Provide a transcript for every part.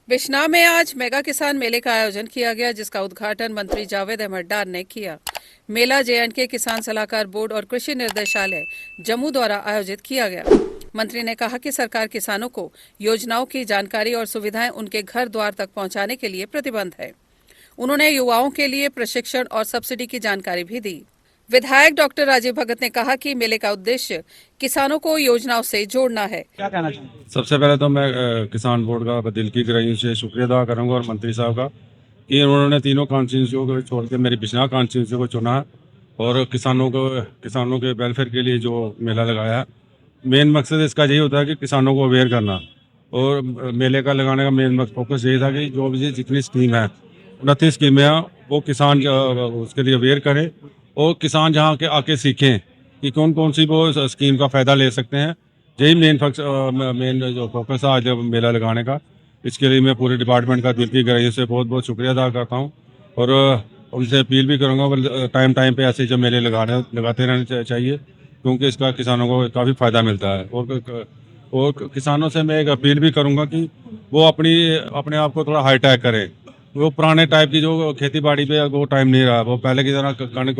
बिश्नाह में आज मेगा किसान मेले का आयोजन किया गया, जिसका उद्घाटन मंत्री जावेद अहमद डार ने किया। मेला जे&के किसान सलाहकार बोर्ड और कृषि निर्देशालय जम्मू द्वारा आयोजित किया गया। मंत्री ने कहा कि सरकार किसानों को योजनाओं की जानकारी और सुविधाएं उनके घर द्वार तक पहुंचाने के लिए प्रतिबद्ध है। उन्होंने युवाओं के लिए प्रशिक्षण और सब्सिडी की जानकारी भी दी। विधायक डॉक्टर राजीव भगत ने कहा कि मेले का उद्देश्य किसानों को योजनाओं से जोड़ना है। क्या कहना चाहिए? सबसे पहले तो मैं किसान बोर्ड का दिल की गहराइयों से शुक्रिया अदा करूंगा और मंत्री साहब का कि उन्होंने तीनों कॉन्स्टिट्यूंसियों को छोड़ के मेरी बिश्नाह कॉन्स्टिट्यूंसी को चुना और किसानों के वेलफेयर के लिए जो मेला लगाया। मेन मकसद इसका यही होता है कि किसानों को अवेयर करना, और मेले का लगाने का मेन फोकस यही था कि जो भी जितनी स्कीम है 29 स्कीमें हैं वो किसान उसके लिए अवेयर करें और किसान जहाँ के आके सीखें कि कौन कौन सी वो स्कीम का फ़ायदा ले सकते हैं। यही मेन जो फोकस है आज मेला लगाने का। इसके लिए मैं पूरे डिपार्टमेंट का दिल की गहराइयों से बहुत बहुत शुक्रिया अदा करता हूँ और उनसे अपील भी करूँगा टाइम पे ऐसे जो मेले लगाते रहने चाहिए, क्योंकि इसका किसानों को काफ़ी फ़ायदा मिलता है। और किसानों से मैं एक अपील भी करूँगा कि वो अपने आप को थोड़ा हाईटेक करें। वो पुराने टाइप की जो खेती बाड़ी पे वो टाइम नहीं रहा, वो पहले की तरह कणक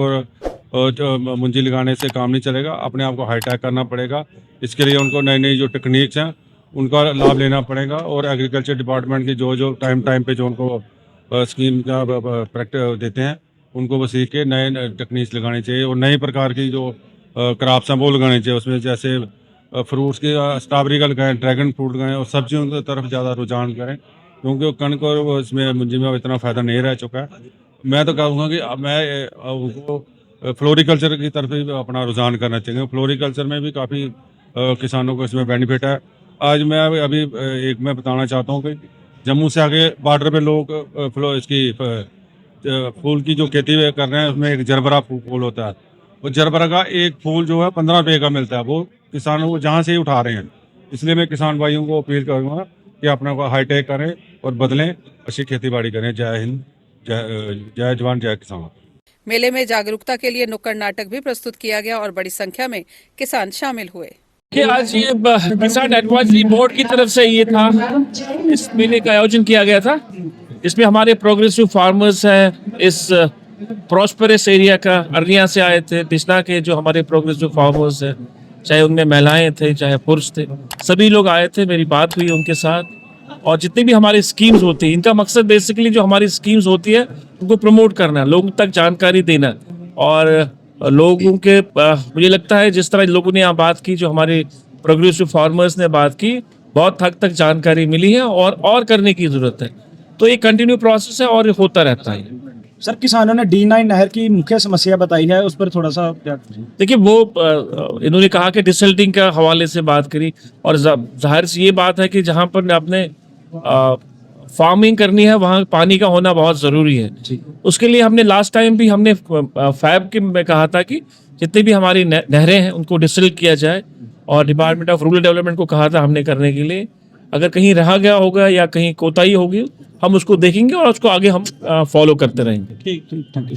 और मुंजी लगाने से काम नहीं चलेगा। अपने आप को हाईटेक करना पड़ेगा। इसके लिए उनको नई नई जो टेक्निक्स हैं उनका लाभ लेना पड़ेगा और एग्रीकल्चर डिपार्टमेंट की जो टाइम पे जो उनको स्कीम का प्रैक्टिस देते हैं उनको वो सीख के नए टेक्निक्स लगानी चाहिए और नई प्रकार की जो क्रॉप्स हैं वो लगानी चाहिए। उसमें जैसे फ्रूट्स की स्ट्रॉबेरी का लगाएं, ड्रैगन फ्रूट लगाएं और सब्जियों की तरफ ज़्यादा रुझान करें, क्योंकि कणक और इसमें मुंजी में इतना फ़ायदा नहीं रह चुका है। मैं तो कहूँगा कि मैं उनको फ्लोरिकल्चर की तरफ भी अपना रुझान करना चाहिए। फ्लोरिकल्चर में भी काफ़ी किसानों को इसमें बेनिफिट है। आज मैं अभी एक मैं बताना चाहता हूँ कि जम्मू से आगे बॉर्डर पे लोग फूल की जो खेती कर रहे हैं उसमें एक जरबरा फूल होता है। वो जरबरा का एक फूल जो है 15 रुपये का मिलता है, वो किसानों को जहाँ से ही उठा रहे हैं। इसलिए मैं किसान भाइयों को अपील करूँगा कि अपना को हाईटेक करें और बदलें, अच्छी खेती बाड़ी करें। जय हिंद, जय जवान, जय किसान। मेले में जागरूकता के लिए नुक्कड़ नाटक भी प्रस्तुत किया गया और बड़ी संख्या में किसान शामिल हुए। कि आज ये किसान एडवाइजरी बोर्ड की तरफ से ये था, इस मेले का आयोजन किया गया था। इसमें हमारे प्रोग्रेसिव फार्मर्स हैं इस प्रॉस्परस एरिया का, अरनिया से आए थे। बिश्नाह के जो हमारे प्रोग्रेसिव फार्मर्स हैं, चाहे उनमें महिलाएं थे चाहे पुरुष थे, सभी लोग आए थे। मेरी बात हुई उनके साथ और जितनी भी हमारी स्कीम्स होती हैं, इनका मकसद बेसिकली जो हमारी स्कीम्स होती है उनको प्रमोट करना, लोगों तक जानकारी देना। और लोगों के मुझे लगता है जिस तरह लोगों ने यहाँ बात की, जो हमारे प्रोग्रेसिव फार्मर्स ने बात की, बहुत हद तक जानकारी मिली है और करने की ज़रूरत है। तो ये कंटिन्यू प्रोसेस है और होता रहता है। सर, किसानों ने D9 नहर की मुख्य समस्या बताई है, उस पर थोड़ा सा देखिए, वो इन्होंने कहा कि डिसल्टिंग का हवाले से बात करी और जाहिर सी ये बात है कि जहाँ पर आपने फार्मिंग करनी है वहाँ पानी का होना बहुत ज़रूरी है। उसके लिए हमने लास्ट टाइम भी हमने फैब के में कहा था कि जितनी भी हमारी नहरें हैं उनको डिसल्ट किया जाए और डिपार्टमेंट ऑफ रूरल डेवलपमेंट को कहा था हमने करने के लिए। अगर कहीं रहा गया होगा या कहीं कोताही होगी हम उसको देखेंगे और उसको आगे हम फॉलो करते रहेंगे। ठीक, थैंक यू।